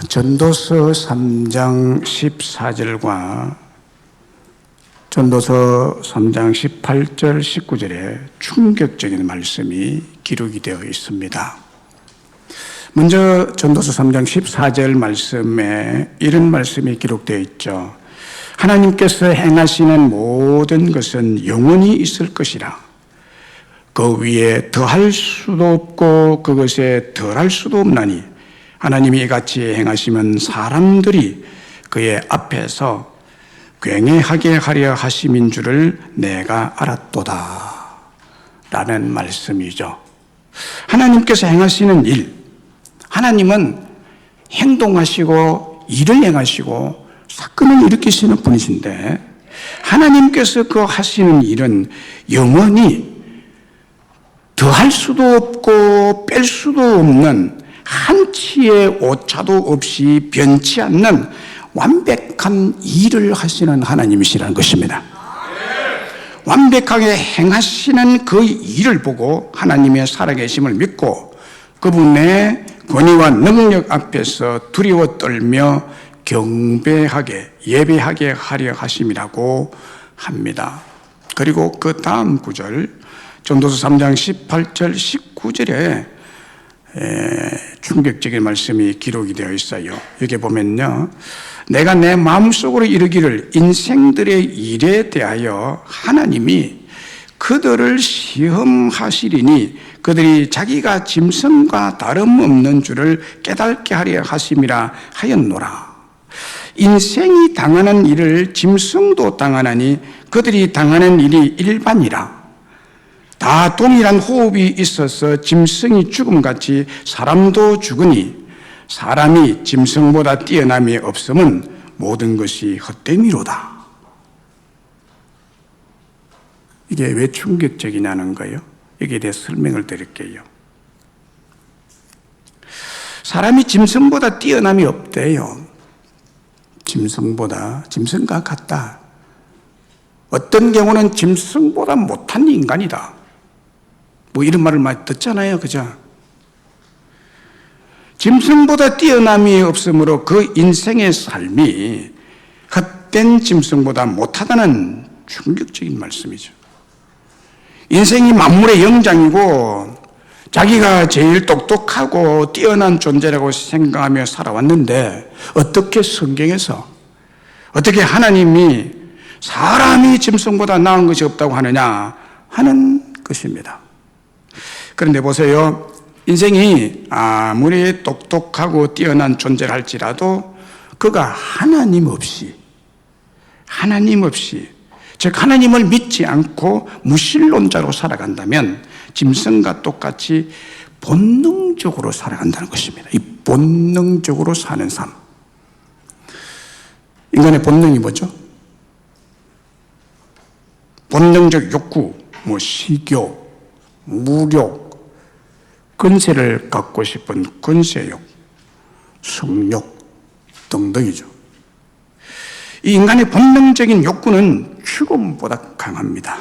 전도서 3장 14절과 전도서 3장 18절 19절에 충격적인 말씀이 기록이 되어 있습니다. 먼저 전도서 3장 14절 말씀에 이런 말씀이 기록되어 있죠. 하나님께서 행하시는 모든 것은 영원히 있을 것이라. 그 위에 더할 수도 없고 그것에 덜할 수도 없나니 하나님이 이같이 행하시면 사람들이 그의 앞에서 굉해하게 하려 하심인 줄을 내가 알았도다 라는 말씀이죠. 하나님께서 행하시는 일, 하나님은 행동하시고 일을 행하시고 사건을 일으키시는 분이신데 하나님께서 그 하시는 일은 영원히 더할 수도 없고 뺄 수도 없는 한치의 오차도 없이 변치 않는 완벽한 일을 하시는 하나님이시라는 것입니다. 완벽하게 행하시는 그 일을 보고 하나님의 살아계심을 믿고 그분의 권위와 능력 앞에서 두려워 떨며 경배하게 예배하게 하려 하심이라고 합니다. 그리고 그 다음 구절 전도서 3장 18절 19절에 충격적인 말씀이 기록이 되어 있어요. 여기 보면요, 내가 내 마음속으로 이르기를 인생들의 일에 대하여 하나님이 그들을 시험하시리니 그들이 자기가 짐승과 다름없는 줄을 깨닫게 하려 하심이라 하였노라. 인생이 당하는 일을 짐승도 당하나니 그들이 당하는 일이 일반이라. 다 동일한 호흡이 있어서 짐승이 죽음같이 사람도 죽으니 사람이 짐승보다 뛰어남이 없음은 모든 것이 헛되미로다. 이게 왜 충격적이냐는 거예요. 여기에 대해 설명을 드릴게요. 사람이 짐승보다 뛰어남이 없대요. 짐승과 같다. 어떤 경우는 짐승보다 못한 인간이다. 뭐 이런 말을 많이 듣잖아요. 그죠? 짐승보다 뛰어남이 없으므로 그 인생의 삶이 헛된 짐승보다 못하다는 충격적인 말씀이죠. 인생이 만물의 영장이고 자기가 제일 똑똑하고 뛰어난 존재라고 생각하며 살아왔는데 어떻게 성경에서 어떻게 하나님이 사람이 짐승보다 나은 것이 없다고 하느냐 하는 것입니다. 그런데 보세요. 인생이 아무리 똑똑하고 뛰어난 존재를 할지라도 그가 하나님 없이 즉 하나님을 믿지 않고 무신론자로 살아간다면 짐승과 똑같이 본능적으로 살아간다는 것입니다. 이 본능적으로 사는 삶. 인간의 본능이 뭐죠? 본능적 욕구, 식욕, 무욕, 권세를 갖고 싶은 권세욕, 성욕 등등이죠. 이 인간의 본능적인 욕구는 죽음보다 강합니다.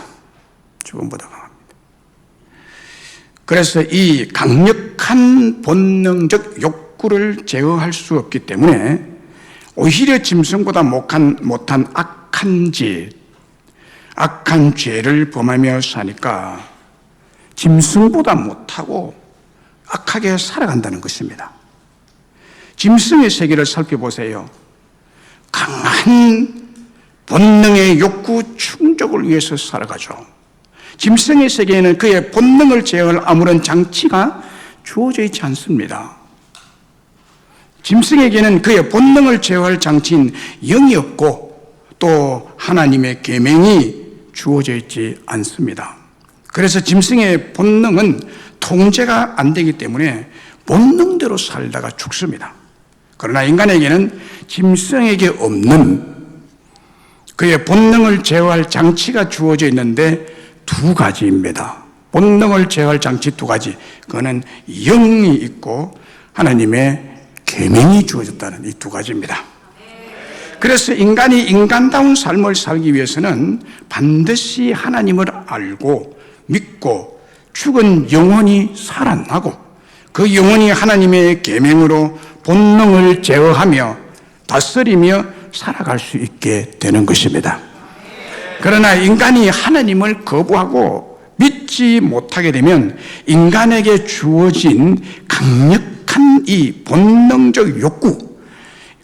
그래서 이 강력한 본능적 욕구를 제어할 수 없기 때문에 오히려 짐승보다 못한 악한 죄를 범하며 사니까 짐승보다 못하고 악하게 살아간다는 것입니다. 짐승의 세계를 살펴보세요. 강한 본능의 욕구 충족을 위해서 살아가죠. 짐승의 세계에는 그의 본능을 제어할 아무런 장치가 주어져 있지 않습니다. 짐승에게는 그의 본능을 제어할 장치인 영이 없고 또 하나님의 계명이 주어져 있지 않습니다. 그래서 짐승의 본능은 통제가 안 되기 때문에 본능대로 살다가 죽습니다. 그러나 인간에게는 짐승에게 없는 그의 본능을 제어할 장치가 주어져 있는데 두 가지입니다. 본능을 제어할 장치 두 가지. 그거는 영이 있고 하나님의 계명이 주어졌다는 이 두 가지입니다. 그래서 인간이 인간다운 삶을 살기 위해서는 반드시 하나님을 알고 믿고 죽은 영혼이 살아나고 그 영혼이 하나님의 계명으로 본능을 제어하며 다스리며 살아갈 수 있게 되는 것입니다. 그러나 인간이 하나님을 거부하고 믿지 못하게 되면 인간에게 주어진 강력한 이 본능적 욕구,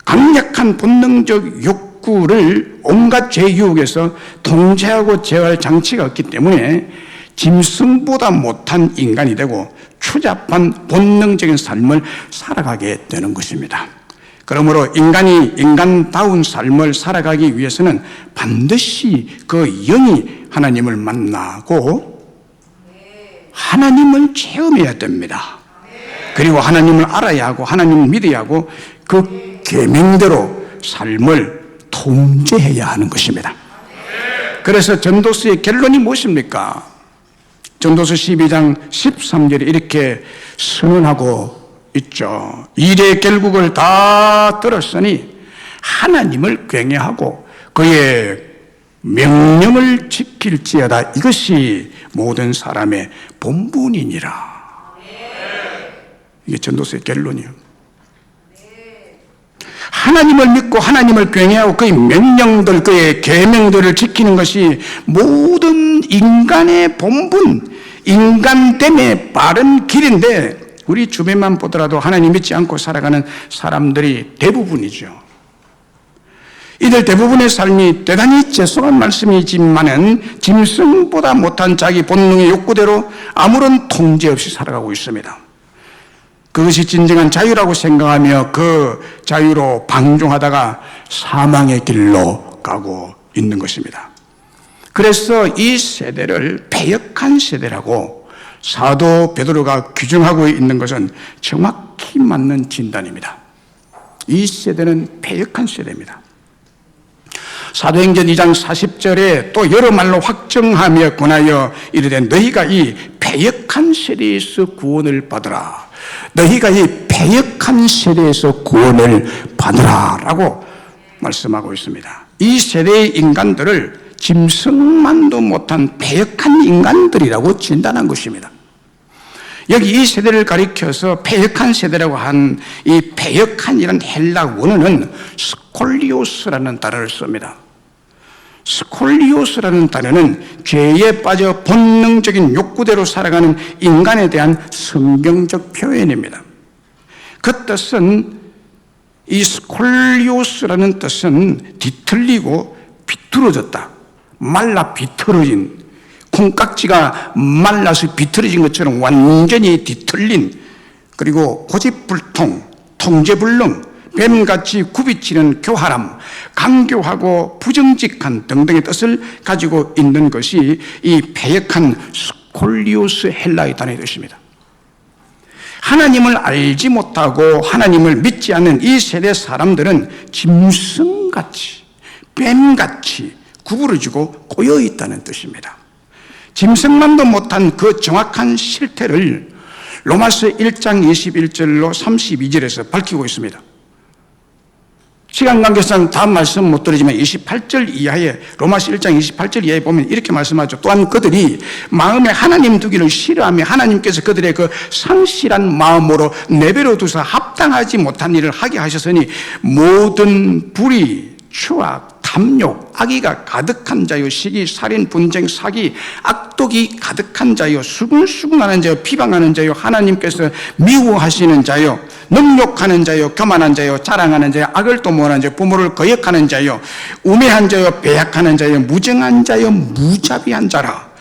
강력한 본능적 욕구를 온갖 죄 유혹에서 통제하고 제어할 장치가 없기 때문에 짐승보다 못한 인간이 되고 추잡한 본능적인 삶을 살아가게 되는 것입니다. 그러므로 인간이 인간다운 삶을 살아가기 위해서는 반드시 그 영이 하나님을 만나고 하나님을 체험해야 됩니다. 그리고 하나님을 알아야 하고 하나님을 믿어야 하고 그 계명대로 삶을 통제해야 하는 것입니다. 그래서 전도서의 결론이 무엇입니까? 전도서 12장 13절에 이렇게 선언하고 있죠. 일의 결국을 다 들었으니 하나님을 경외하고 그의 명령을 지킬지어다. 이것이 모든 사람의 본분이니라. 이게 전도서의 결론이에요. 하나님을 믿고 하나님을 경외하고 그의 명령들, 그의 계명들을 지키는 것이 모든 인간의 본분, 인간됨의 바른 길인데 우리 주변만 보더라도 하나님 믿지 않고 살아가는 사람들이 대부분이죠. 이들 대부분의 삶이 대단히 죄송한 말씀이지만은 짐승보다 못한 자기 본능의 욕구대로 아무런 통제 없이 살아가고 있습니다. 그것이 진정한 자유라고 생각하며 그 자유로 방종하다가 사망의 길로 가고 있는 것입니다. 그래서 이 세대를 패역한 세대라고 사도 베드로가 규정하고 있는 것은 정확히 맞는 진단입니다. 이 세대는 패역한 세대입니다. 사도행전 2장 40절에 또 여러 말로 확정하며 권하여 이르되 너희가 이 패역한 세대에서 구원을 받으라. 너희가 이 패역한 세대에서 구원을 받으라 라고 말씀하고 있습니다. 이 세대의 인간들을 짐승만도 못한 패역한 인간들이라고 진단한 것입니다. 여기 이 세대를 가리켜서 패역한 세대라고 한 이 패역한이라는 헬라 원어는 스콜리오스라는 단어를 씁니다. 스콜리오스라는 단어는 죄에 빠져 본능적인 욕구대로 살아가는 인간에 대한 성경적 표현입니다. 그 뜻은 이 스콜리오스라는 뜻은 뒤틀리고 비틀어졌다, 말라 비틀어진, 콩깍지가 말라서 비틀어진 것처럼 완전히 뒤틀린, 그리고 고집불통, 통제불능, 뱀같이 굽이치는 교활함, 강교하고 부정직한 등등의 뜻을 가지고 있는 것이 이 패역한 스콜리오스 헬라의 단어의 뜻입니다. 하나님을 알지 못하고 하나님을 믿지 않는 이 세대 사람들은 짐승같이, 뱀같이 구부러지고 꼬여있다는 뜻입니다. 짐승만도 못한 그 정확한 실태를 로마서 1장 21절로 32절에서 밝히고 있습니다. 시간 관계상 다음 말씀 못 드리지만 28절 이하에, 로마서 1장 28절 이하에 보면 이렇게 말씀하죠. 또한 그들이 마음에 하나님 두기를 싫어하며 하나님께서 그들의 그 상실한 마음으로 내버려 두사 합당하지 못한 일을 하게 하셨으니 모든 불의, 추악, 탐욕, 악의가 가득한 자요, 시기, 살인, 분쟁, 사기, 악독이 가득한 자요, 수군수군하는 자요, 비방하는 자요, 하나님께서 미워하시는 자요, 능욕하는 자요, 교만한 자요, 자랑하는 자요, 악을 도모하는 자요, 부모를 거역하는 자요, 우매한 자요, 배약하는 자요, 무정한 자요, 무자비한 자라.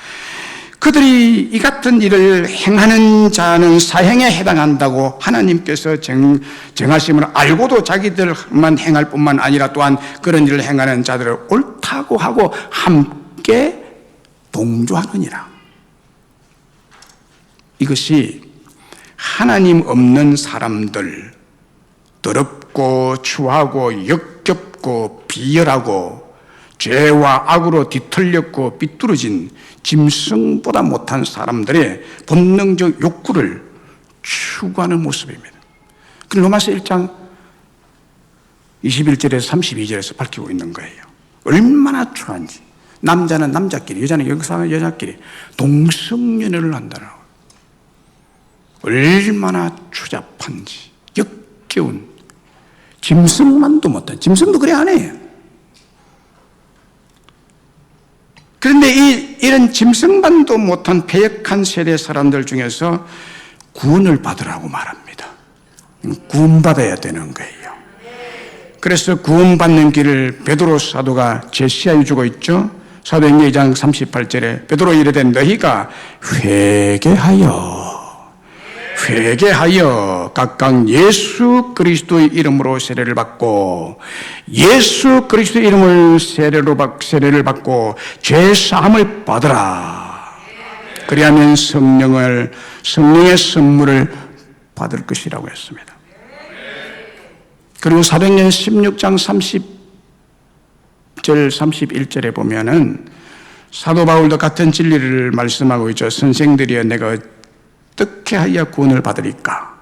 그들이 이 같은 일을 행하는 자는 사형에 해당한다고 하나님께서 정하심을 알고도 자기들만 행할 뿐만 아니라 또한 그런 일을 행하는 자들을 옳다고 하고 함께 동조하느니라. 이것이 하나님 없는 사람들, 더럽고 추하고 역겹고 비열하고 죄와 악으로 뒤틀렸고 삐뚤어진 짐승보다 못한 사람들의 본능적 욕구를 추구하는 모습입니다. 그 로마서 1장 21절에서 32절에서 밝히고 있는 거예요. 얼마나 추한지. 남자는 남자끼리, 여자는 여자끼리 동성연애를 한다라고. 얼마나 추잡한지, 역겨운, 짐승만도 못한, 짐승도 그래 안 해요. 그런데 이런 짐승만도 못한 패역한 세대 사람들 중에서 구원을 받으라고 말합니다. 구원받아야 되는 거예요. 그래서 구원받는 길을 베드로 사도가 제시해 주고 있죠. 사도행전 2장 38절에 베드로 이르되 너희가 회개하여 각각 예수 그리스도의 이름으로 세례를 받고 예수 그리스도의 이름을 세례를 받고 죄 사함을 받으라. 그리하면 성령의 선물을 받을 것이라고 했습니다. 그리고 사도행전 16장 30절 31절에 보면은 사도 바울도 같은 진리를 말씀하고 있죠. 선생들이여 내가 어떻게 하여 구원을 받으리까?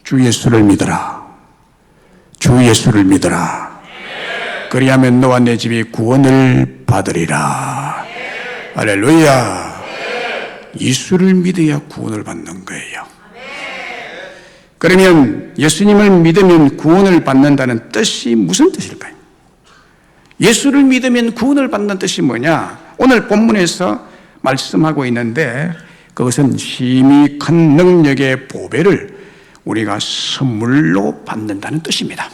주 예수를 믿어라. 주 예수를 믿어라. 그리하면 너와 내 집이 구원을 받으리라. 할렐루야. 예수를 믿어야 구원을 받는 거예요. 그러면 예수님을 믿으면 구원을 받는다는 뜻이 무슨 뜻일까요? 예수를 믿으면 구원을 받는 뜻이 뭐냐? 오늘 본문에서 말씀하고 있는데 그것은 심히 큰 능력의 보배를 우리가 선물로 받는다는 뜻입니다.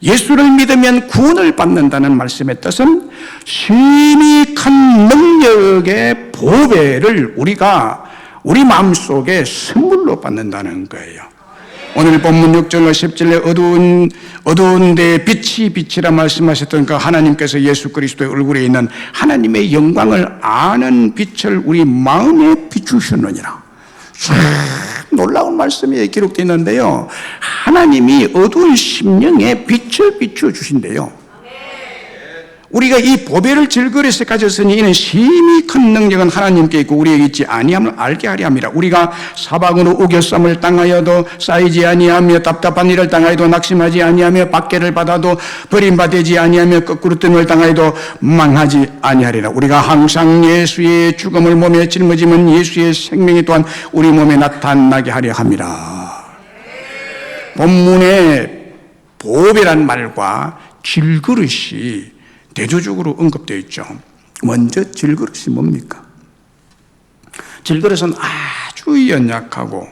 예수를 믿으면 구원을 받는다는 말씀의 뜻은 심히 큰 능력의 보배를 우리가 우리 마음속에 선물로 받는다는 거예요. 오늘 본문 6절과 10절에 어두운 데에 빛이라 말씀하셨던 그 하나님께서 예수 그리스도의 얼굴에 있는 하나님의 영광을 아는 빛을 우리 마음에 비추셨느니라. 참 놀라운 말씀이 기록되어 있는데요. 하나님이 어두운 심령에 빛을 비춰주신대요. 우리가 이 보배를 질그릇에 가졌으니 이는 심히 큰 능력은 하나님께 있고 우리에게 있지 아니함을 알게 하려 함이라. 우리가 사방으로 우겨쌈을 당하여도 쌓이지 아니하며 답답한 일을 당하여도 낙심하지 아니하며 박해를 받아도 버림받지 아니하며 거꾸로 뜸을 당하여도 망하지 아니하리라. 우리가 항상 예수의 죽음을 몸에 짊어지면 예수의 생명이 또한 우리 몸에 나타나게 하려 함이라. 본문에 보배란 말과 질그릇이 대조적으로 언급되어 있죠. 먼저 질그릇이 뭡니까? 질그릇은 아주 연약하고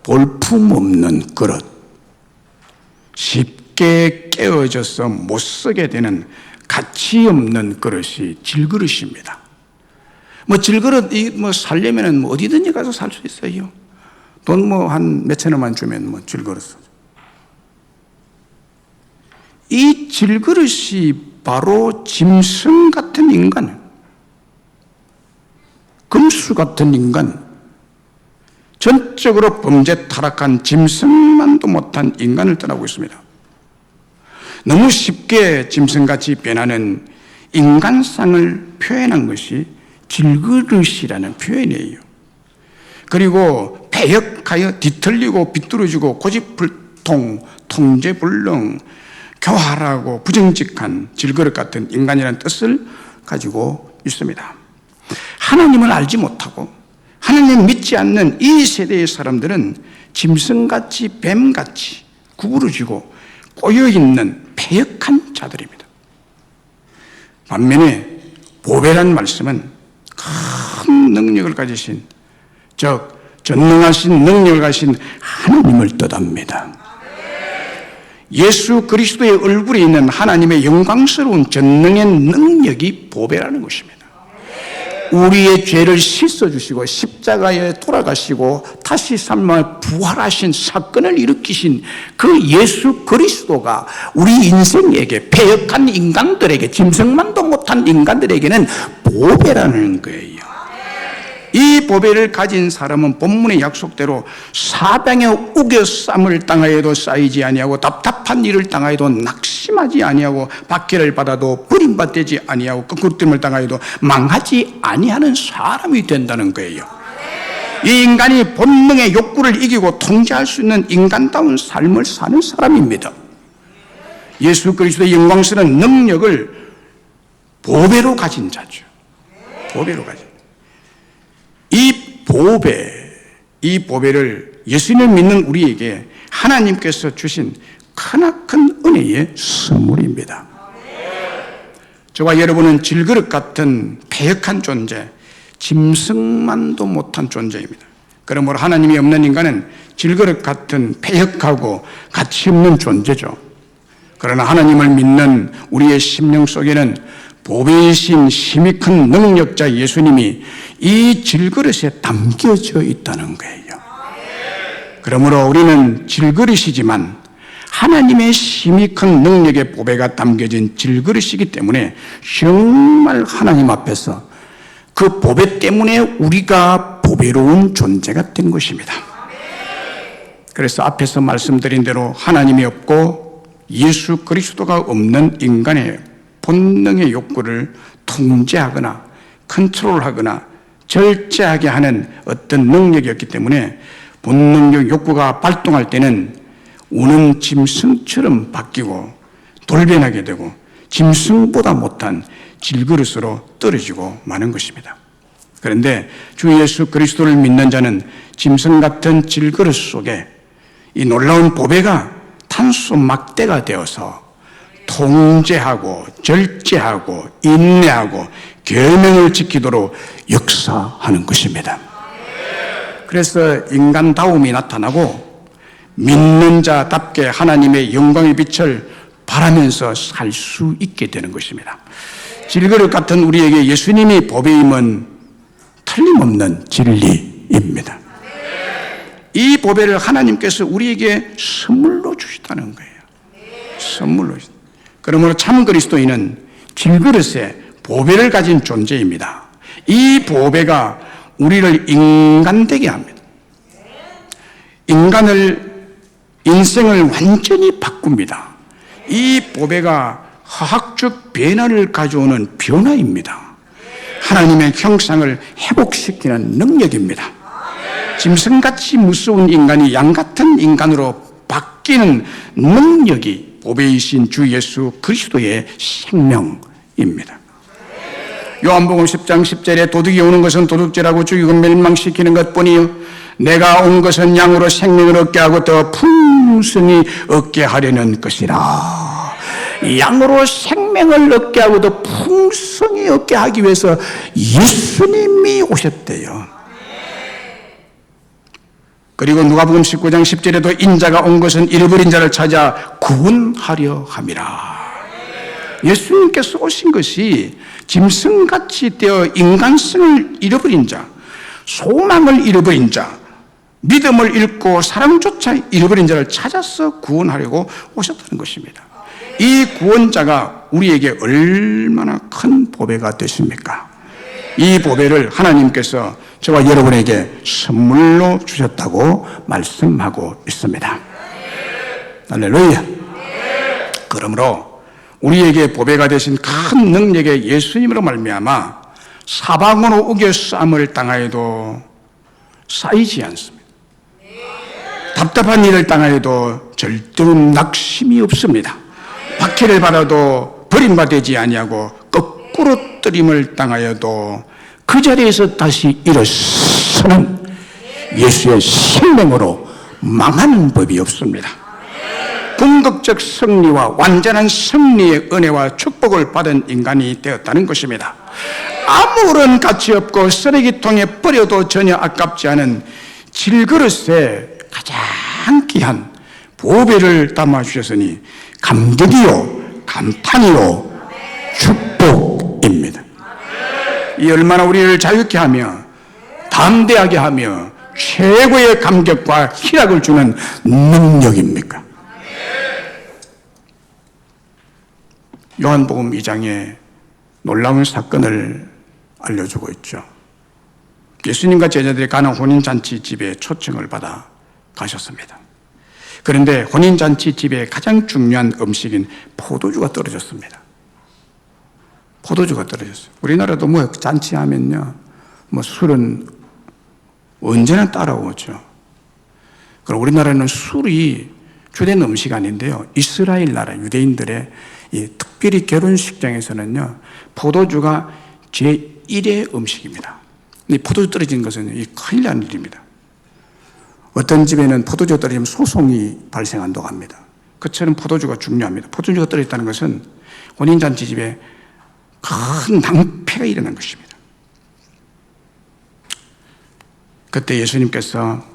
볼품없는 그릇, 쉽게 깨어져서 못 쓰게 되는 가치 없는 그릇이 질그릇입니다. 질그릇 살려면 어디든지 가서 살 수 있어요. 돈 한 몇천 원만 주면 질그릇. 이 질그릇이 바로 짐승 같은 인간, 금수 같은 인간, 전적으로 범죄 타락한 짐승만도 못한 인간을 떠나고 있습니다. 너무 쉽게 짐승같이 변하는 인간상을 표현한 것이 질그릇이라는 표현이에요. 그리고 패역하여 뒤틀리고 비뚤어지고 고집불통, 통제불능, 교활하고 부정직한 질그릇 같은 인간이라는 뜻을 가지고 있습니다. 하나님을 알지 못하고 하나님을 믿지 않는 이 세대의 사람들은 짐승같이 뱀같이 구부러지고 꼬여있는 패역한 자들입니다. 반면에 보배란 말씀은 큰 능력을 가지신, 즉 전능하신 능력을 가진 하나님을 뜻합니다. 예수 그리스도의 얼굴에 있는 하나님의 영광스러운 전능의 능력이 보배라는 것입니다. 우리의 죄를 씻어주시고 십자가에 돌아가시고 다시 삶아 부활하신 사건을 일으키신 그 예수 그리스도가 우리 인생에게 패역한 인간들에게, 짐승만도 못한 인간들에게는 보배라는 거예요. 이 보배를 가진 사람은 본문의 약속대로 사방에 우겨쌈을 당하여도 쌓이지 아니하고 답답한 일을 당하여도 낙심하지 아니하고 박해를 받아도 버림받지 아니하고 거꾸름을 당하여도 망하지 아니하는 사람이 된다는 거예요. 이 인간이 본능의 욕구를 이기고 통제할 수 있는 인간다운 삶을 사는 사람입니다. 예수 그리스도의 영광스러운 능력을 보배로 가진 자죠. 보배로 가진. 이 보배, 이 보배를 예수님을 믿는 우리에게 하나님께서 주신 크나큰 은혜의 선물입니다. 저와 여러분은 질그릇 같은 패역한 존재, 짐승만도 못한 존재입니다. 그러므로 하나님이 없는 인간은 질그릇 같은 패역하고 가치 없는 존재죠. 그러나 하나님을 믿는 우리의 심령 속에는 보배이신 힘이 큰 능력자 예수님이 이 질그릇에 담겨져 있다는 거예요. 그러므로 우리는 질그릇이지만 하나님의 힘이 큰 능력의 보배가 담겨진 질그릇이기 때문에 정말 하나님 앞에서 그 보배 때문에 우리가 보배로운 존재가 된 것입니다. 그래서 앞에서 말씀드린 대로 하나님이 없고 예수 그리스도가 없는 인간의 본능의 욕구를 통제하거나 컨트롤하거나 절제하게 하는 어떤 능력이었기 때문에 본능적 욕구가 발동할 때는 우는 짐승처럼 바뀌고 돌변하게 되고 짐승보다 못한 질그릇으로 떨어지고 마는 것입니다. 그런데 주 예수 그리스도를 믿는 자는 짐승 같은 질그릇 속에 이 놀라운 보배가 탄수 막대가 되어서 통제하고 절제하고 인내하고 계명을 지키도록 역사하는 것입니다. 그래서 인간다움이 나타나고 믿는 자답게 하나님의 영광의 빛을 바라면서 살 수 있게 되는 것입니다. 질그릇 같은 우리에게 예수님이 보배임은 틀림없는 진리입니다. 이 보배를 하나님께서 우리에게 선물로 주시다는 거예요. 선물로. 그러므로 참 그리스도인은 질그릇에 보배를 가진 존재입니다. 이 보배가 우리를 인간되게 합니다. 인생을 완전히 바꿉니다. 이 보배가 화학적 변화를 가져오는 변화입니다. 하나님의 형상을 회복시키는 능력입니다. 짐승같이 무서운 인간이 양같은 인간으로 바뀌는 능력이 보배이신 주 예수 그리스도의 생명입니다. 요한복음 10장 10절에 도둑이 오는 것은 도둑질하고 죽이고 멸망시키는 것뿐이요 내가 온 것은 양으로 생명을 얻게 하고 더 풍성히 얻게 하려는 것이라. 양으로 생명을 얻게 하고 더 풍성히 얻게 하기 위해서 예수님이 오셨대요. 그리고 누가복음 19장 10절에도 인자가 온 것은 잃어버린 자를 찾아 구원하려 함이라. 예수님께서 오신 것이 짐승같이 되어 인간성을 잃어버린 자, 소망을 잃어버린 자, 믿음을 잃고 사랑조차 잃어버린 자를 찾아서 구원하려고 오셨다는 것입니다. 이 구원자가 우리에게 얼마나 큰 보배가 되십니까? 이 보배를 하나님께서 저와 여러분에게 선물로 주셨다고 말씀하고 있습니다. 할렐루야. 그러므로 우리에게 보배가 되신 큰 능력의 예수님으로 말미암아 사방으로 우겨 싸움을 당하여도 쌓이지 않습니다. 답답한 일을 당하여도 절대로 낙심이 없습니다. 박해를 받아도 버림받지 아니하고 거꾸로 뜨림을 당하여도 그 자리에서 다시 일어서는 예수의 생명으로 망하는 법이 없습니다. 궁극적 승리와 완전한 승리의 은혜와 축복을 받은 인간이 되었다는 것입니다. 아무런 가치 없고 쓰레기통에 버려도 전혀 아깝지 않은 질그릇에 가장 귀한 보배를 담아주셨으니 감격이요 감탄이요 축복입니다. 이 얼마나 우리를 자유케 하며 담대하게 하며 최고의 감격과 희락을 주는 능력입니까? 요한복음 2장에 놀라운 사건을 알려주고 있죠. 예수님과 제자들이 가나 혼인잔치 집에 초청을 받아 가셨습니다. 그런데 혼인잔치 집에 가장 중요한 음식인 포도주가 떨어졌습니다. 포도주가 떨어졌어요. 우리나라도 뭐 잔치하면요, 뭐 술은 언제나 따라오죠. 그럼 우리나라는 술이 주된 음식 아닌데요. 이스라엘 나라 유대인들의 이 특별히 결혼식장에서는요, 포도주가 제1의 음식입니다. 이 포도주 떨어진 것은 이 큰일 난 일입니다. 어떤 집에는 포도주가 떨어지면 소송이 발생한다고 합니다. 그처럼 포도주가 중요합니다. 포도주가 떨어졌다는 것은 혼인잔치집에 큰 낭패가 일어난 것입니다. 그때 예수님께서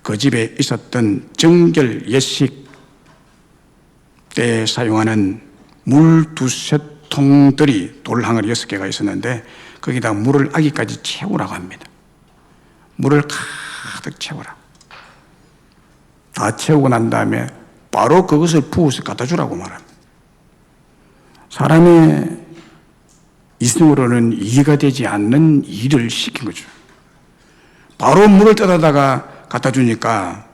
그 집에 있었던 정결 예식 때 사용하는 물 2-3통들이 돌항아리 6개가 있었는데 거기다 물을 아기까지 채우라고 합니다. 물을 가득 채우라. 다 채우고 난 다음에 바로 그것을 부어서 갖다 주라고 말합니다. 사람의 이성으로는 이해가 되지 않는 일을 시킨 거죠. 바로 물을 떠다가 갖다 주니까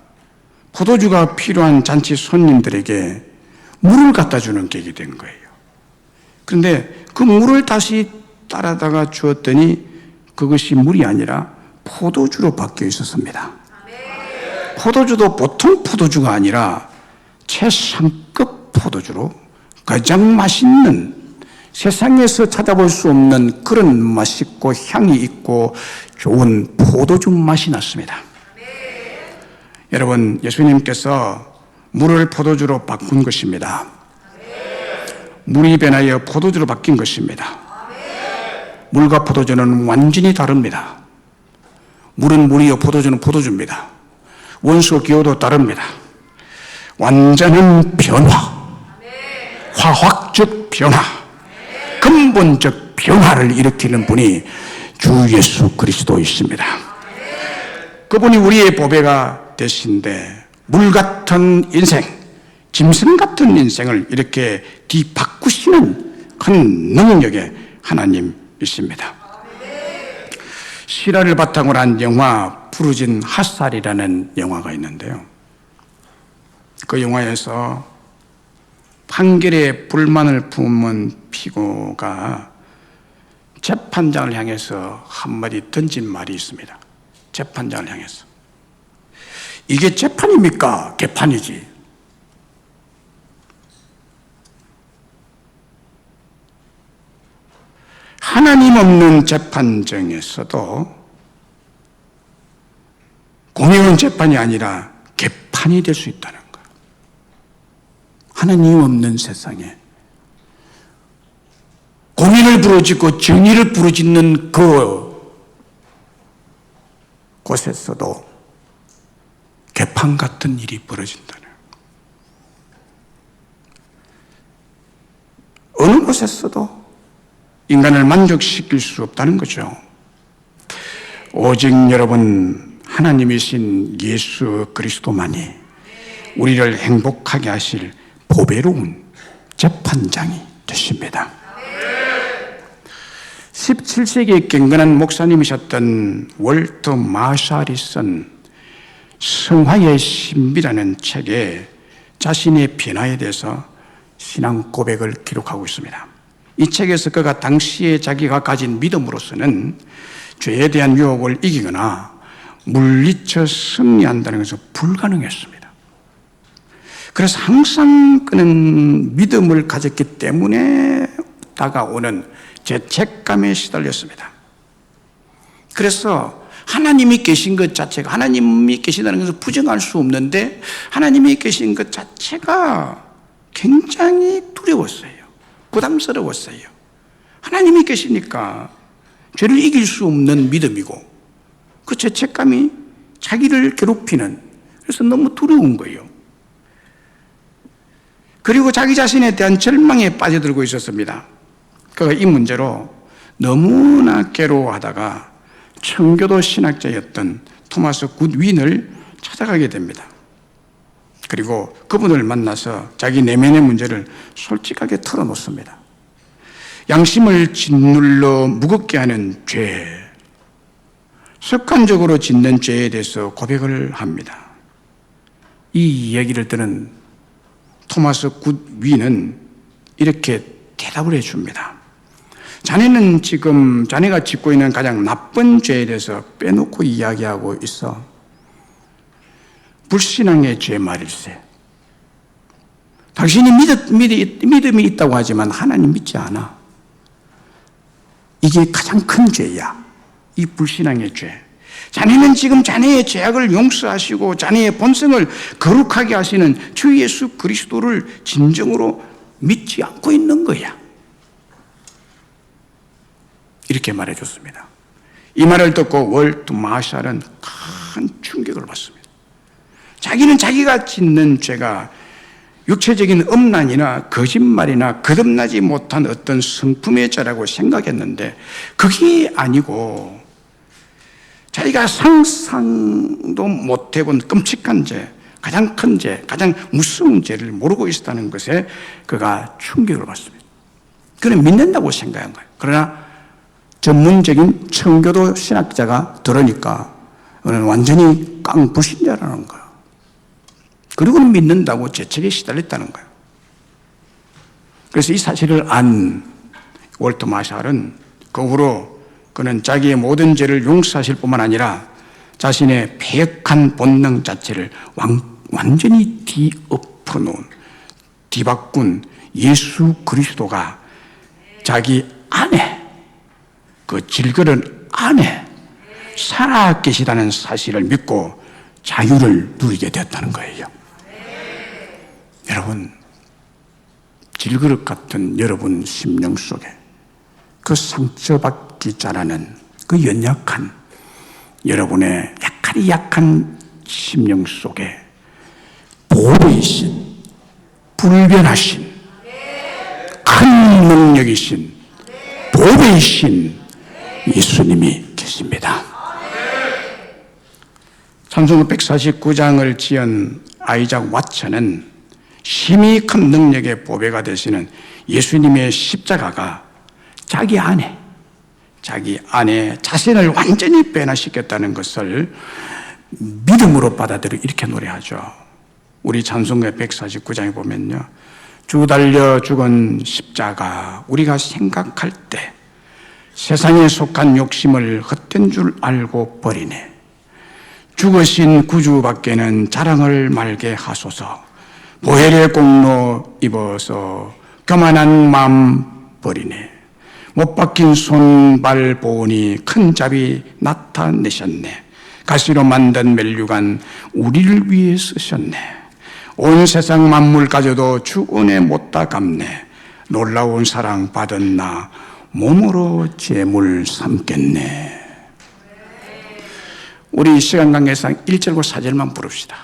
포도주가 필요한 잔치 손님들에게 물을 갖다 주는 격이 된 거예요. 그런데 그 물을 다시 따라다가 주었더니 그것이 물이 아니라 포도주로 바뀌어 있었습니다. 포도주도 보통 포도주가 아니라 최상급 포도주로 가장 맛있는, 세상에서 찾아볼 수 없는 그런 맛있고 향이 있고 좋은 포도주 맛이 났습니다. 여러분, 예수님께서 물을 포도주로 바꾼 것입니다. 물이 변하여 포도주로 바뀐 것입니다. 물과 포도주는 완전히 다릅니다. 물은 물이요, 포도주는 포도주입니다. 원소 기호도 다릅니다. 완전한 변화, 화학적 변화, 근본적 변화를 일으키는 분이 주 예수 그리스도이십니다. 그분이 우리의 보배가 되신데 물 같은 인생, 짐승 같은 인생을 이렇게 뒤바꾸시는 큰 능력의 하나님이십니다. 실화를 바탕으로 한 영화 부르진 핫살이라는 영화가 있는데요. 그 영화에서 판결에 불만을 품은 피고가 재판장을 향해서 한마디 던진 말이 있습니다. 재판장을 향해서. 이게 재판입니까? 개판이지. 하나님 없는 재판정에서도 공의로운 재판이 아니라 개판이 될 수 있다는 거예요. 하나님 없는 세상에 공의를 부르짖고 정의를 부르짖는 곳에서도 개판 같은 일이 벌어진다는 거예요. 어느 곳에서도 인간을 만족시킬 수 없다는 거죠. 오직 여러분, 하나님이신 예수 그리스도만이 우리를 행복하게 하실 보배로운 재판장이 되십니다. 17세기에 경건한 목사님이셨던 월터 마샬이 쓴 성화의 신비라는 책에 자신의 변화에 대해서 신앙 고백을 기록하고 있습니다. 이 책에서 그가 당시에 자기가 가진 믿음으로서는 죄에 대한 유혹을 이기거나 물리쳐 승리한다는 것은 불가능했습니다. 그래서 항상 그는 믿음을 가졌기 때문에 다가오는 죄책감에 시달렸습니다. 그래서 하나님이 계신 것 자체가, 하나님이 계시다는 것을 부정할 수 없는데 하나님이 계신 것 자체가 굉장히 두려웠어요. 부담스러웠어요. 하나님이 계시니까 죄를 이길 수 없는 믿음이고 그 죄책감이 자기를 괴롭히는, 그래서 너무 두려운 거예요. 그리고 자기 자신에 대한 절망에 빠져들고 있었습니다. 그가 이 문제로 너무나 괴로워하다가 청교도 신학자였던 토마스 굿윈을 찾아가게 됩니다. 그리고 그분을 만나서 자기 내면의 문제를 솔직하게 털어놓습니다. 양심을 짓눌러 무겁게 하는 죄, 습관적으로 짓는 죄에 대해서 고백을 합니다. 이 얘기를 들은 토마스 굿윈은 이렇게 대답을 해줍니다. 자네는 지금 자네가 짓고 있는 가장 나쁜 죄에 대해서 빼놓고 이야기하고 있어. 불신앙의 죄 말일세. 당신이 믿음이 있다고 하지만 하나님 믿지 않아. 이게 가장 큰 죄야. 이 불신앙의 죄. 자네는 지금 자네의 죄악을 용서하시고 자네의 본성을 거룩하게 하시는 주 예수 그리스도를 진정으로 믿지 않고 있는 거야. 이렇게 말해줬습니다. 이 말을 듣고 월트 마샬은 큰 충격을 받습니다. 자기는 자기가 짓는 죄가 육체적인 음란이나 거짓말이나 거듭나지 못한 어떤 성품의 죄라고 생각했는데 그게 아니고 자기가 상상도 못 해본 끔찍한 죄, 가장 큰 죄, 가장 무서운 죄를 모르고 있었다는 것에 그가 충격을 받습니다. 그는 믿는다고 생각한 거예요. 그러나 전문적인 청교도 신학자가 들으니까 그는 완전히 깡불신자라는 거예요. 그리고는 믿는다고 죄책에 시달렸다는 거예요. 그래서 이 사실을 안 월트 마샬은 그 후로 그는 자기의 모든 죄를 용서하실 뿐만 아니라 자신의 패역한 본능 자체를 완전히 뒤엎어놓은, 뒤바꾼 예수 그리스도가 자기 안에, 그 질그릇 안에 살아 계시다는 사실을 믿고 자유를 누리게 되었다는 거예요. 여러분, 질그릇 같은 여러분 심령 속에 그 상처받기 잘하는 그 연약한 여러분의 약한 심령 속에 보배이신, 불변하신, 큰 능력이신, 보배이신 예수님이 계십니다. 찬송 149장을 지은 아이작 왓처는 힘이 큰 능력의 보배가 되시는 예수님의 십자가가 자기 안에 자신을 완전히 변화시켰다는 것을 믿음으로 받아들여 이렇게 노래하죠. 우리 찬송가 149장에 보면요, 주 달려 죽은 십자가 우리가 생각할 때 세상에 속한 욕심을 헛된 줄 알고 버리네. 죽으신 구주밖에는 자랑을 말게 하소서. 보혈의 공로 입어서 교만한 마음 버리네. 못 박힌 손발 보니 큰 자비 나타내셨네. 가시로 만든 멜류관 우리를 위해 쓰셨네. 온 세상 만물 가져도 주 은혜 못다 갚네. 놀라운 사랑 받은 나 몸으로 제물 삼겠네. 우리 시간 관계상 1절과 4절만 부릅시다.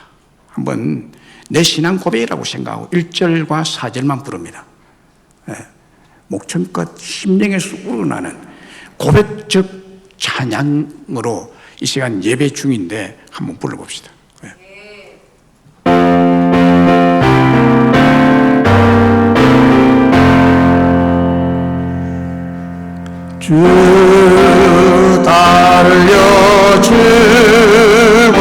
한번 내 신앙 고백이라고 생각하고 1절과 4절만 부릅니다. 목청껏 심령에서 우러나는 고백적 찬양으로 이 시간 예배 중인데 한번 불러봅시다. 주 달려 죽은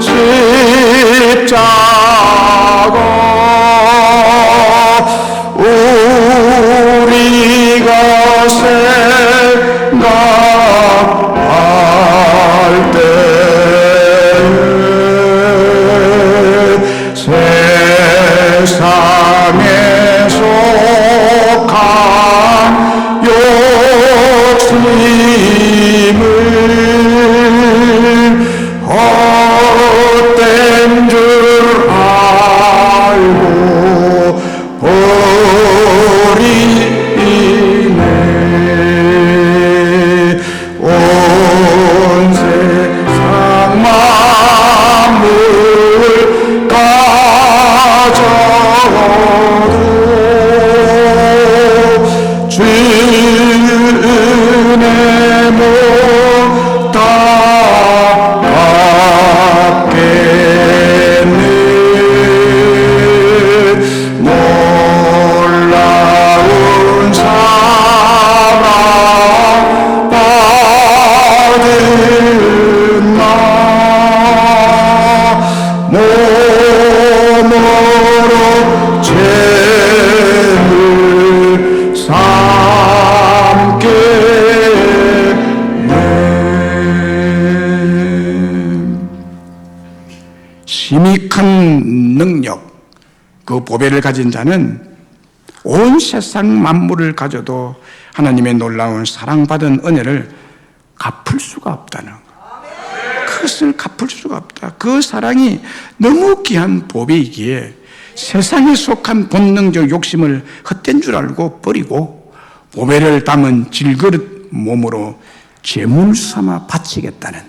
십자가 우리가 생각할 때 세상에 속한 욕심을 헛된 줄 알고 버리네. 온 세상 만물 가져도 주의 못다 갚겠네. 놀라운 사랑 받은 나 몸으로 죄를 삼겠네. 힘이 큰 능력, 그 보배를 가진 자는 온 세상 만물을 가져도 하나님의 놀라운 사랑받은 은혜를 갚을 수가 없다는 것. 그것을 갚을 수가 없다. 그 사랑이 너무 귀한 보배이기에 세상에 속한 본능적 욕심을 헛된 줄 알고 버리고 보배를 담은 질그릇 몸으로 제물 삼아 바치겠다는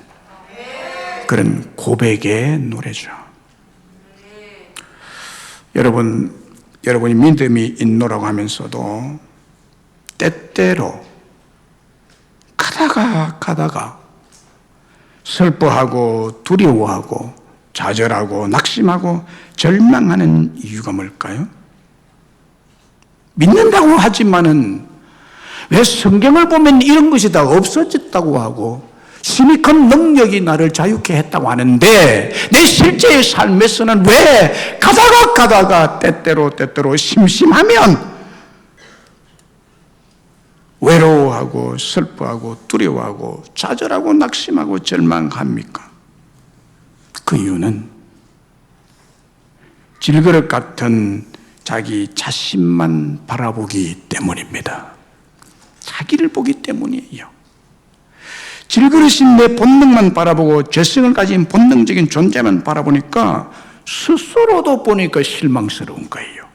그런 고백의 노래죠. 여러분이 믿음이 있노라고 하면서도 때때로 가다가 슬퍼하고 두려워하고 좌절하고 낙심하고 절망하는 이유가 뭘까요? 믿는다고 하지만은 왜 성경을 보면 이런 것이 다 없어졌다고 하고 심히 큰 능력이 나를 자유케 했다고 하는데 내 실제의 삶에서는 왜 가다가 때때로 심심하면 외로워하고 슬퍼하고 두려워하고 좌절하고 낙심하고 절망합니까? 그 이유는 질그릇 같은 자기 자신만 바라보기 때문입니다. 자기를 보기 때문이에요. 질그릇인 내 본능만 바라보고 죄성을 가진 본능적인 존재만 바라보니까 스스로도 보니까 실망스러운 거예요.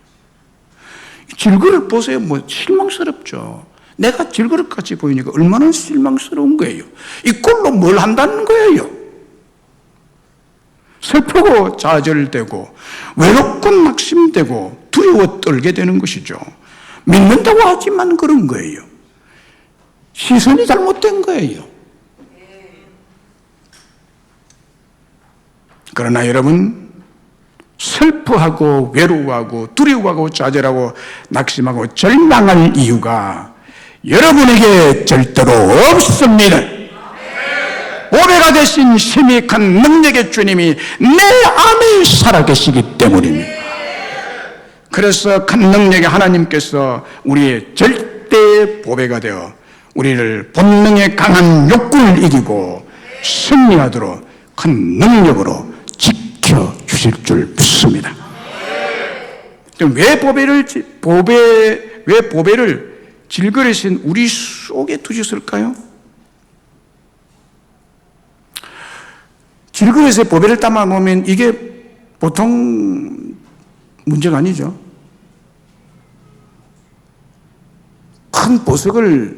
질그릇 보세요. 실망스럽죠. 내가 질그릇같이 보이니까 얼마나 실망스러운 거예요. 이 꼴로 뭘 한다는 거예요. 슬프고 좌절되고 외롭고 낙심되고 두려워 떨게 되는 것이죠. 믿는다고 하지만 그런 거예요. 시선이 잘못된 거예요. 그러나 여러분, 슬퍼하고 외로워하고 두려워하고 좌절하고 낙심하고 절망할 이유가 여러분에게 절대로 없습니다. 보배가 되신 심히 큰 능력의 주님이 내 안에 살아계시기 때문입니다. 그래서 큰 능력의 하나님께서 우리의 절대 보배가 되어 우리를 본능의 강한 욕구를 이기고 승리하도록 큰 능력으로 지켜주실 줄 믿습니다. 왜 보배를 질그릇인 우리 속에 두셨을까요? 질그릇에 보배를 담아보면 이게 보통 문제가 아니죠. 큰 보석을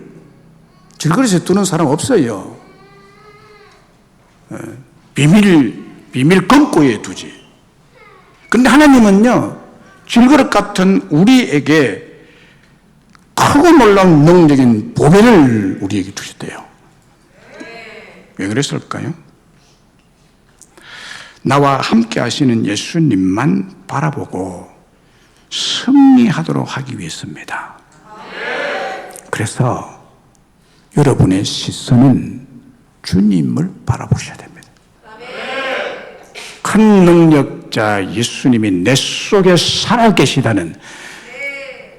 질그릇에 두는 사람 없어요. 비밀 금고에 두지. 그런데 하나님은요, 질그릇 같은 우리에게 크고 놀라운 능력인 보배를 우리에게 주셨대요. 왜 그랬을까요? 나와 함께 하시는 예수님만 바라보고 승리하도록 하기 위해서입니다. 그래서 여러분의 시선은 주님을 바라보셔야 됩니다. 큰 능력자 예수님이 내 속에 살아계시다는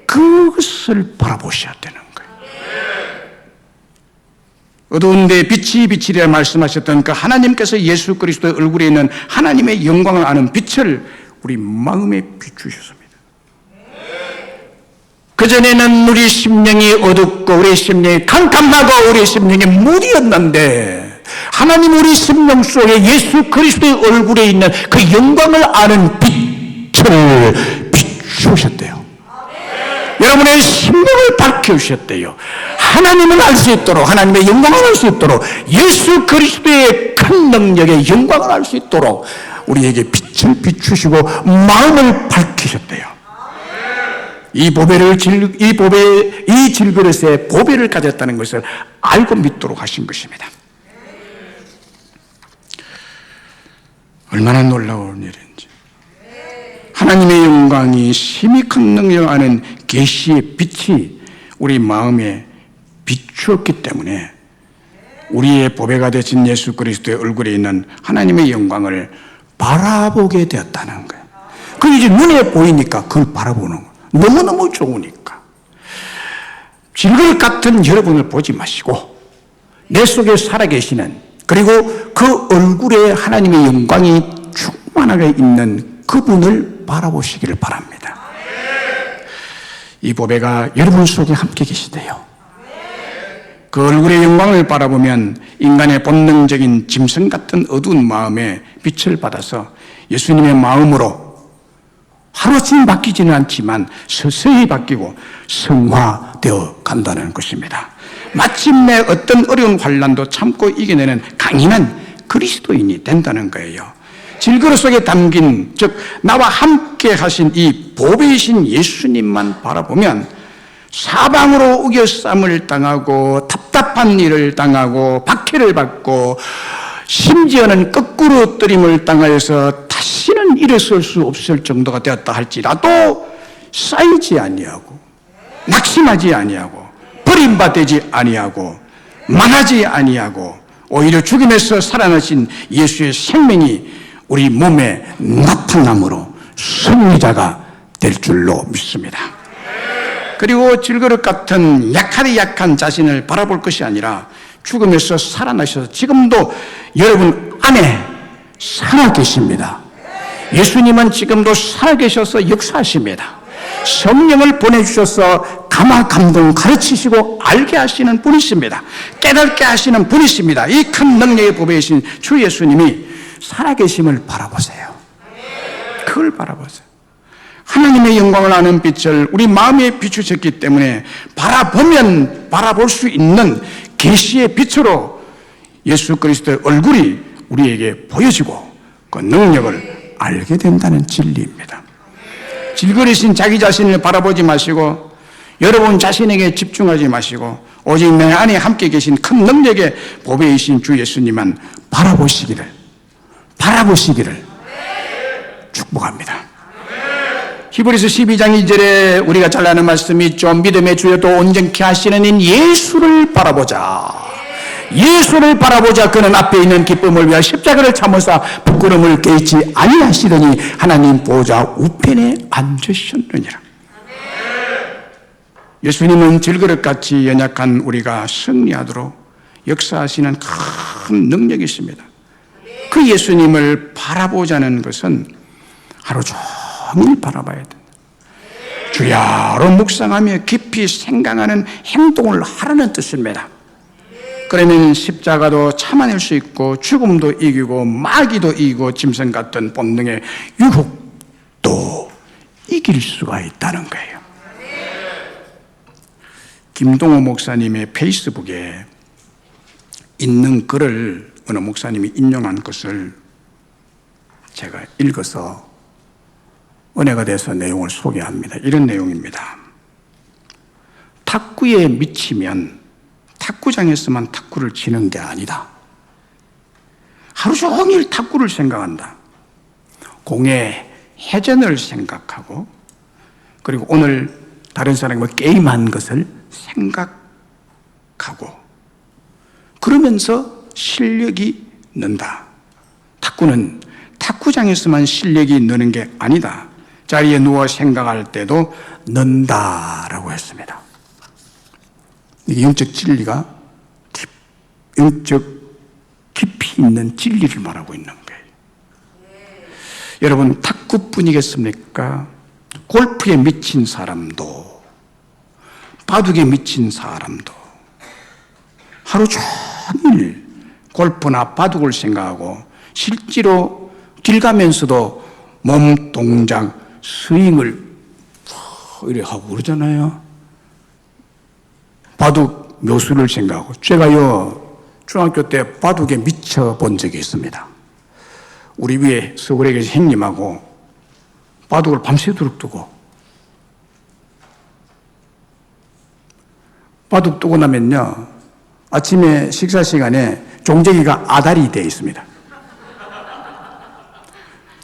그것을 바라보셔야 되는 거예요. 어두운 데 빛이 비치리라 말씀하셨던 그 하나님께서 예수 그리스도의 얼굴에 있는 하나님의 영광을 아는 빛을 우리 마음에 비추셨습니다. 그전에는 우리 심령이 어둡고 우리 심령이 캄캄하고 우리 심령이 무디였는데 하나님 우리 심령 속에 예수 그리스도의 얼굴에 있는 그 영광을 아는 빛을 비추셨대요. 여러분의 심령을 밝혀주셨대요. 하나님을 알 수 있도록, 하나님의 영광을 알 수 있도록, 예수 그리스도의 큰 능력의 영광을 알 수 있도록 우리에게 빛을 비추시고 마음을 밝히셨대요. 이 질그릇에 보배를 가졌다는 것을 알고 믿도록 하신 것입니다. 얼마나 놀라운 일인지. 하나님의 영광이 심히 큰 능력을 아는 계시의 빛이 우리 마음에 비추었기 때문에 우리의 보배가 되신 예수 그리스도의 얼굴에 있는 하나님의 영광을 바라보게 되었다는 거예요. 그게 이제 눈에 보이니까 그걸 바라보는 거예요. 너무너무 좋으니까. 질그릇 같은 여러분을 보지 마시고 내 속에 살아계시는, 그리고 그 얼굴에 하나님의 영광이 충만하게 있는 그분을 바라보시기를 바랍니다. 이 보배가 여러분 속에 함께 계시대요. 그 얼굴의 영광을 바라보면 인간의 본능적인 짐승 같은 어두운 마음에 빛을 받아서 예수님의 마음으로 하루아침에 바뀌지는 않지만 서서히 바뀌고 성화되어 간다는 것입니다. 마침내 어떤 어려운 환난도 참고 이겨내는 강인한 그리스도인이 된다는 거예요. 질그릇 속에 담긴, 즉 나와 함께 하신 이 보배이신 예수님만 바라보면 사방으로 우겨쌈을 당하고 답답한 일을 당하고 박해를 받고 심지어는 거꾸로 뜨림을 당하여서 다시는 일어설 수 없을 정도가 되었다 할지라도 쌓이지 아니하고 낙심하지 아니하고 버림받지 아니하고 망하지 아니하고 오히려 죽음에서 살아나신 예수의 생명이 우리 몸에 나타남으로 승리자가 될 줄로 믿습니다. 그리고 질그릇 같은 약한 자신을 바라볼 것이 아니라 죽음에서 살아나셔서 지금도 여러분 안에 살아계십니다. 예수님은 지금도 살아계셔서 역사하십니다. 성령을 보내주셔서 감화 감동 가르치시고 알게 하시는 분이십니다. 깨닫게 하시는 분이십니다. 이 큰 능력의 보배이신 주 예수님이 살아계심을 바라보세요. 그걸 바라보세요. 하나님의 영광을 아는 빛을 우리 마음에 비추셨기 때문에 바라보면 바라볼 수 있는 계시의 빛으로 예수 그리스도의 얼굴이 우리에게 보여지고 그 능력을 알게 된다는 진리입니다. 질그릇인 자기 자신을 바라보지 마시고 여러분 자신에게 집중하지 마시고 오직 내 안에 함께 계신 큰 능력의 보배이신 주 예수님만 바라보시기를 축복합니다. 히브리서 12장 2절에 우리가 잘 아는 말씀이 있죠. 믿음의 주여도 온전케 하시는 인 예수를 바라보자. 예수를 바라보자. 그는 앞에 있는 기쁨을 위하여 십자가를 참으사 부끄러움을 깨치 아니하시더니 하나님 보좌 우편에 앉으셨느니라. 예수님은 질그릇같이 연약한 우리가 승리하도록 역사하시는 큰 능력이 있습니다. 그 예수님을 바라보자는 것은 하루 종일 바라봐야 된다. 주야로 묵상하며 깊이 생각하는 행동을 하라는 뜻입니다. 그러면 십자가도 참아낼 수 있고 죽음도 이기고 마귀도 이기고 짐승 같은 본능의 유혹도 이길 수가 있다는 거예요. 김동호 목사님의 페이스북에 있는 글을 어느 목사님이 인용한 것을 제가 읽어서 은혜가 돼서 내용을 소개합니다. 이런 내용입니다. 탁구에 미치면 탁구장에서만 탁구를 치는 게 아니다. 하루 종일 탁구를 생각한다. 공의 회전을 생각하고 그리고 오늘 다른 사람이 게임한 것을 생각하고 그러면서 실력이 는다. 탁구는 탁구장에서만 실력이 느는 게 아니다. 자리에 누워 생각할 때도 는다라고 했습니다. 이게 영적 진리가 영적 깊이 있는 진리를 말하고 있는 거예요. 여러분 탁구뿐이겠습니까? 골프에 미친 사람도 바둑에 미친 사람도 하루 종일 골프나 바둑을 생각하고 실제로 길 가면서도 몸 동작, 스윙을 이렇게 하고 그러잖아요. 바둑 묘수를 생각하고 제가요 중학교 때 바둑에 미쳐본 적이 있습니다. 우리 위에 서울에 계신 형님하고 바둑을 밤새도록 두고 바둑 두고 나면요 아침에 식사 시간에 종제기가 아다리 되어 있습니다.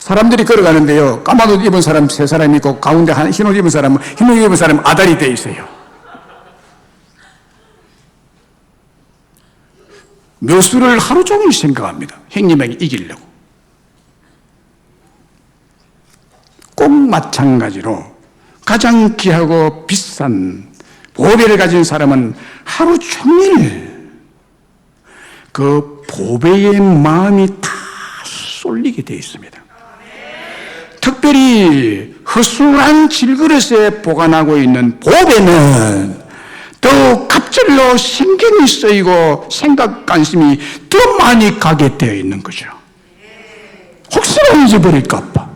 사람들이 걸어가는데요 까만 옷 입은 사람 세 사람 있고 가운데 흰 옷 입은 사람은 흰 옷 입은 사람은 아다리 되어 있어요. 묘수를 하루 종일 생각합니다. 형님에게 이기려고. 꼭 마찬가지로 가장 귀하고 비싼 보배를 가진 사람은 하루 종일 그 보배의 마음이 다 쏠리게 되어 있습니다. 특별히 허술한 질그릇에 보관하고 있는 보배는 더욱 갑자기 그들로 신경이 쓰이고 생각 관심이 더 많이 가게 되어 있는 거죠. 혹시나 잊어버릴까 봐.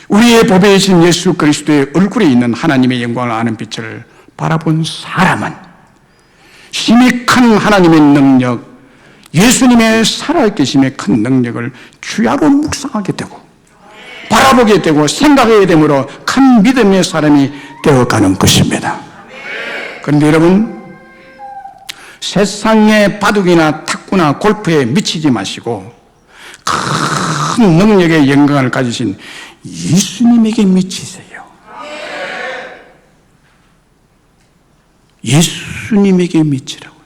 우리의 보배이신 예수 그리스도의 얼굴에 있는 하나님의 영광을 아는 빛을 바라본 사람은 힘이 큰 하나님의 능력, 예수님의 살아계심의 큰 능력을 주야로 묵상하게 되고 바라보게 되고 생각하게 되므로 큰 믿음의 사람이 되어가는 것입니다. 그런데 여러분, 세상의 바둑이나 탁구나 골프에 미치지 마시고 큰 능력의 영광을 가지신 예수님에게 미치세요. 예수님에게 미치라고요.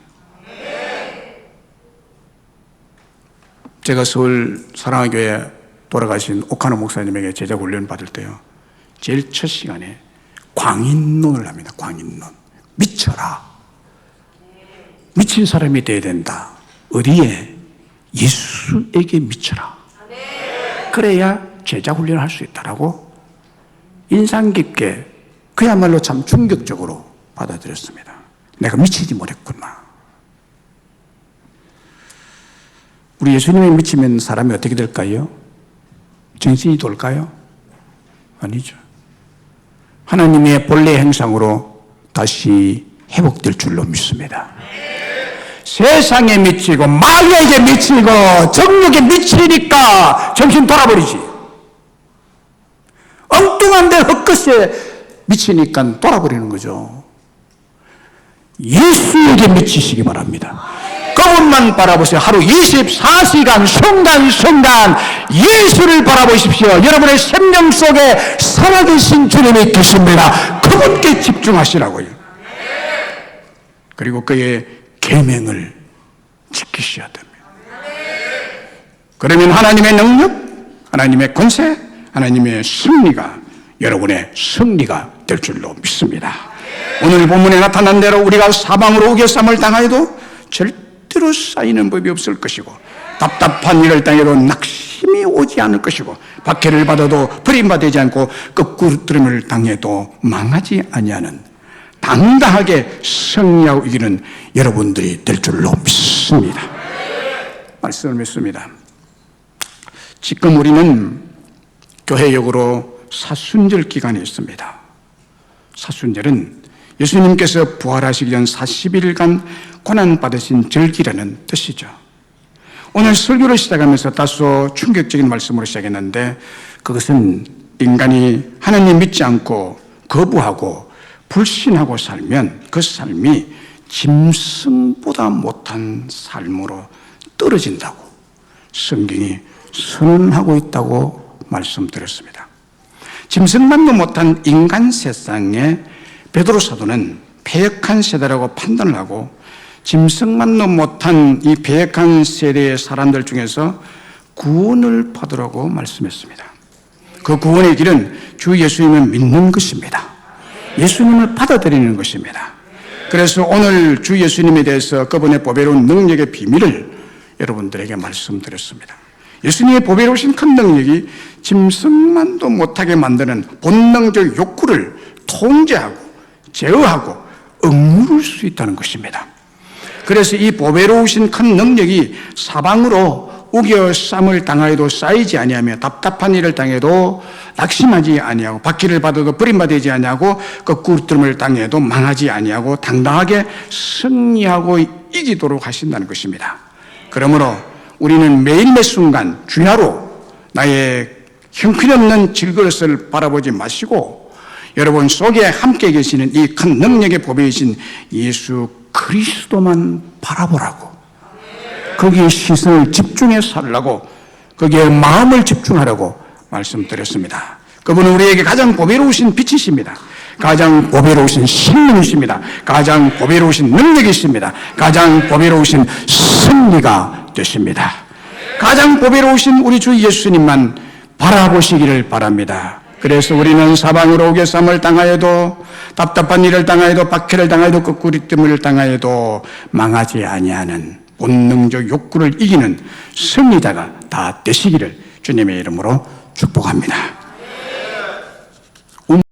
제가 서울 사랑교회 돌아가신 오카노 목사님에게 제자 훈련 받을 때요, 제일 첫 시간에 광인론을 합니다. 광인론. 미쳐라. 미친 사람이 돼야 된다. 어디에? 예수에게 미쳐라. 그래야 제자 훈련을 할 수 있다라고 인상 깊게, 그야말로 참 충격적으로 받아들였습니다. 내가 미치지 못했구나. 우리 예수님에 미치면 사람이 어떻게 될까요? 정신이 돌까요? 아니죠. 하나님의 본래 행상으로 다시 회복될 줄로 믿습니다. 세상에 미치고 마귀에게 미치고 정욕에 미치니까 정신 돌아버리지. 엉뚱한 데 헛것에 미치니까 돌아버리는 거죠. 예수에게 미치시기 바랍니다. 그분만 바라보세요. 하루 24시간 순간순간 예수를 바라보십시오. 여러분의 생명 속에 살아계신 주님이 계십니다. 그분께 집중하시라고요. 그리고 그의 계명을 지키셔야 됩니다. 그러면 하나님의 능력, 하나님의 권세, 하나님의 승리가 여러분의 승리가 될 줄로 믿습니다. 오늘 본문에 나타난 대로 우리가 사방으로 우겨쌈을 당하여도 절대로 쌓이는 법이 없을 것이고, 답답한 일을 당해도 낙심이 오지 않을 것이고, 박해를 받아도 버림받지 않고 거꾸름을 당해도 망하지 아니하는 당당하게 승리하고 이기는 여러분들이 될 줄로 믿습니다. 말씀을 믿습니다. 지금 우리는 교회역으로 사순절 기간에 있습니다. 사순절은 예수님께서 부활하시기 전 40일간 고난받으신 절기라는 뜻이죠. 오늘 설교를 시작하면서 다소 충격적인 말씀으로 시작했는데, 그것은 인간이 하나님 믿지 않고 거부하고 불신하고 살면 그 삶이 짐승보다 못한 삶으로 떨어진다고 성경이 선언하고 있다고 말씀드렸습니다. 짐승만도 못한 인간 세상에 베드로 사도는 패역한 세대라고 판단을 하고, 짐승만도 못한 이 패역한 세대의 사람들 중에서 구원을 받으라고 말씀했습니다. 그 구원의 길은 주 예수님을 믿는 것입니다. 예수님을 받아들이는 것입니다. 그래서 오늘 주 예수님에 대해서 그분의 보배로운 능력의 비밀을 여러분들에게 말씀드렸습니다. 예수님의 보배로우신 큰 능력이 짐승만도 못하게 만드는 본능적 욕구를 통제하고 제어하고 억누를 수 있다는 것입니다. 그래서 이 보배로우신 큰 능력이 사방으로 우겨쌈을 당하여도 쌓이지 아니하며, 답답한 일을 당해도 낙심하지 아니하고, 박해를 받아도 버림받지 아니하고, 거꾸름을 당해도 망하지 아니하고 당당하게 승리하고 이기도록 하신다는 것입니다. 그러므로 우리는 매일 매 순간 주야로 나의 형편없는 질그릇을 바라보지 마시고, 여러분 속에 함께 계시는 이 큰 능력의 보배이신 예수 그리스도만 바라보라고, 거기에 시선을 집중해 살라고, 거기에 마음을 집중하라고 말씀드렸습니다. 그분은 우리에게 가장 보배로우신 빛이십니다. 가장 보배로우신 생명이십니다. 가장 보배로우신 능력이십니다. 가장 보배로우신 승리가 되십니다. 가장 보배로우신 우리 주 예수님만 바라보시기를 바랍니다. 그래서 우리는 사방으로 우겨쌈을 당하여도, 답답한 일을 당하여도, 박해를 당하여도, 거꾸리뜸을 당하여도 망하지 아니하는 본능적 욕구를 이기는 승리자가 다 되시기를 주님의 이름으로 축복합니다.